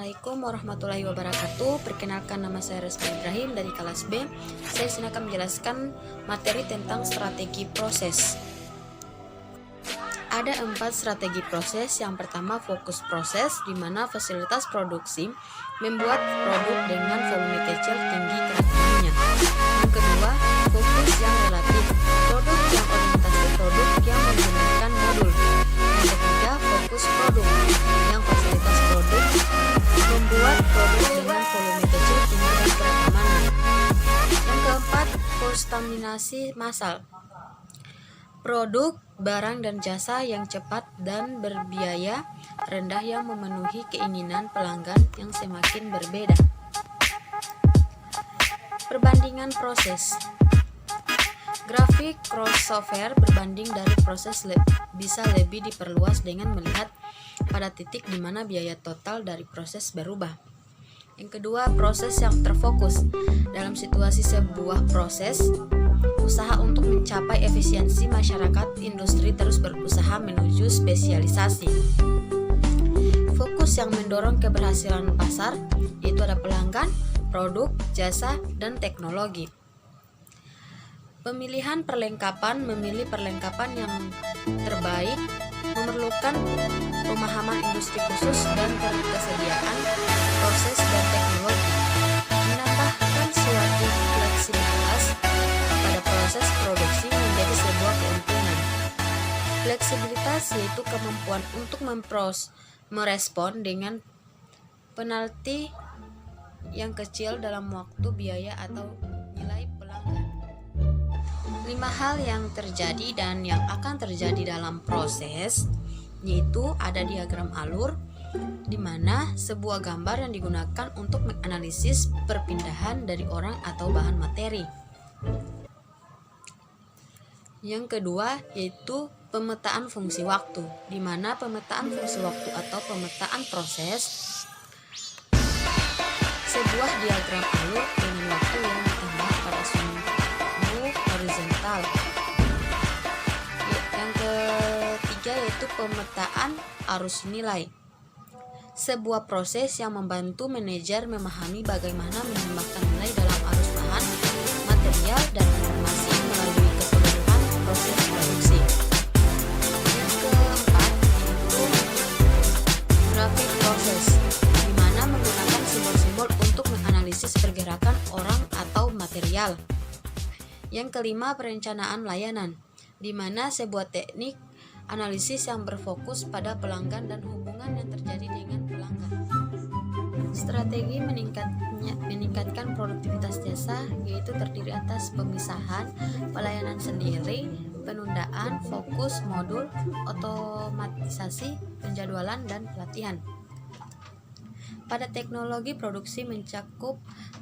Assalamualaikum warahmatullahi wabarakatuh. Perkenalkan, nama saya Resmi Ibrahim dari kelas B. Saya sini akan menjelaskan materi tentang strategi proses. Ada 4 strategi proses. Yang pertama, fokus proses, di mana fasilitas produksi membuat produk dengan volume kecil tinggi kerapanannya. Yang kedua, fokus yang relatif, produk yang orientasi produk yang menggunakan modul. Yang ketiga, fokus produk, yang fasilitas produk membuat produk dengan volume kecil tinggi dan keragamannya. Yang keempat, kontaminasi massal, produk, barang dan jasa yang cepat dan berbiaya rendah yang memenuhi keinginan pelanggan yang semakin berbeda. Perbandingan proses. Grafik crossover berbanding dari proses bisa lebih diperluas dengan melihat pada titik di mana biaya total dari proses berubah. Yang kedua, proses yang terfokus. Dalam situasi sebuah proses, usaha untuk mencapai efisiensi, masyarakat industri terus berusaha menuju spesialisasi. Fokus yang mendorong keberhasilan pasar, yaitu ada pelanggan, produk, jasa, dan teknologi. Pemilihan perlengkapan, memilih perlengkapan yang terbaik memerlukan pemahaman industri khusus dan kesediaan proses dan teknologi. Menambahkan suatu fleksibilitas pada proses produksi menjadi sebuah keuntungan. Fleksibilitas yaitu kemampuan untuk merespon dengan penalti yang kecil dalam waktu, biaya, atau nilai pelanggan. 5 hal yang terjadi dan yang akan terjadi dalam proses, yaitu ada diagram alur, di mana sebuah gambar yang digunakan untuk menganalisis perpindahan dari orang atau bahan materi. Yang kedua yaitu pemetaan fungsi waktu, di mana pemetaan fungsi waktu atau pemetaan proses sebuah diagram alur dengan waktu yang ditambah pada sumbu horizontal. Yang ketiga yaitu pemetaan arus nilai, sebuah proses yang membantu manajer memahami bagaimana menambahkan nilai dalam arus bahan, material, dan informasi melalui keseluruhan proses produksi. Yang keempat yaitu grafik proses, di mana menggunakan simbol-simbol untuk menganalisis pergerakan orang atau material. Yang kelima, perencanaan layanan, di mana sebuah teknik analisis yang berfokus pada pelanggan dan hubungan yang terjadi dengan pelanggan. Strategi meningkatkan produktivitas jasa, yaitu terdiri atas pemisahan, pelayanan sendiri, penundaan, fokus, modul, otomatisasi, penjadwalan, dan pelatihan. Pada teknologi produksi mencakup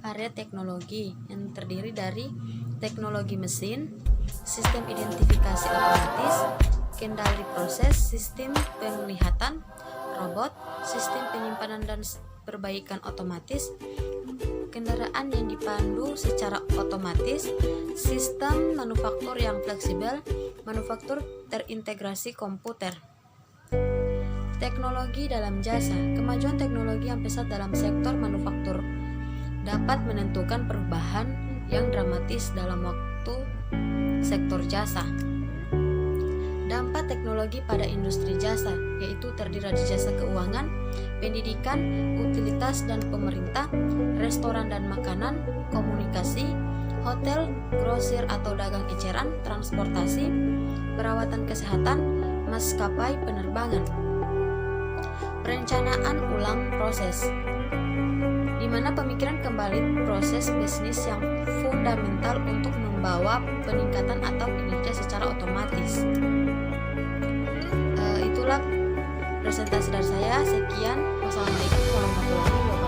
area teknologi yang terdiri dari teknologi mesin, sistem identifikasi otomatis, kendali proses, sistem penglihatan, robot, sistem penyimpanan dan perbaikan otomatis, kendaraan yang dipandu secara otomatis, sistem manufaktur yang fleksibel, manufaktur terintegrasi komputer. Teknologi dalam jasa, kemajuan teknologi yang pesat dalam sektor manufaktur dapat menentukan perubahan yang dramatis dalam waktu sektor jasa. Dampak teknologi pada industri jasa, yaitu terdiri dari jasa keuangan, pendidikan, utilitas dan pemerintah, restoran dan makanan, komunikasi, hotel, grosir atau dagang eceran, transportasi, perawatan kesehatan, maskapai penerbangan. Perencanaan ulang proses, di mana pemikiran kembali proses bisnis yang fundamental untuk membawa peningkatan atau kinerja secara otomatis. Itulah presentasi dari saya. Sekian. Wassalamualaikum warahmatullahi wabarakatuh.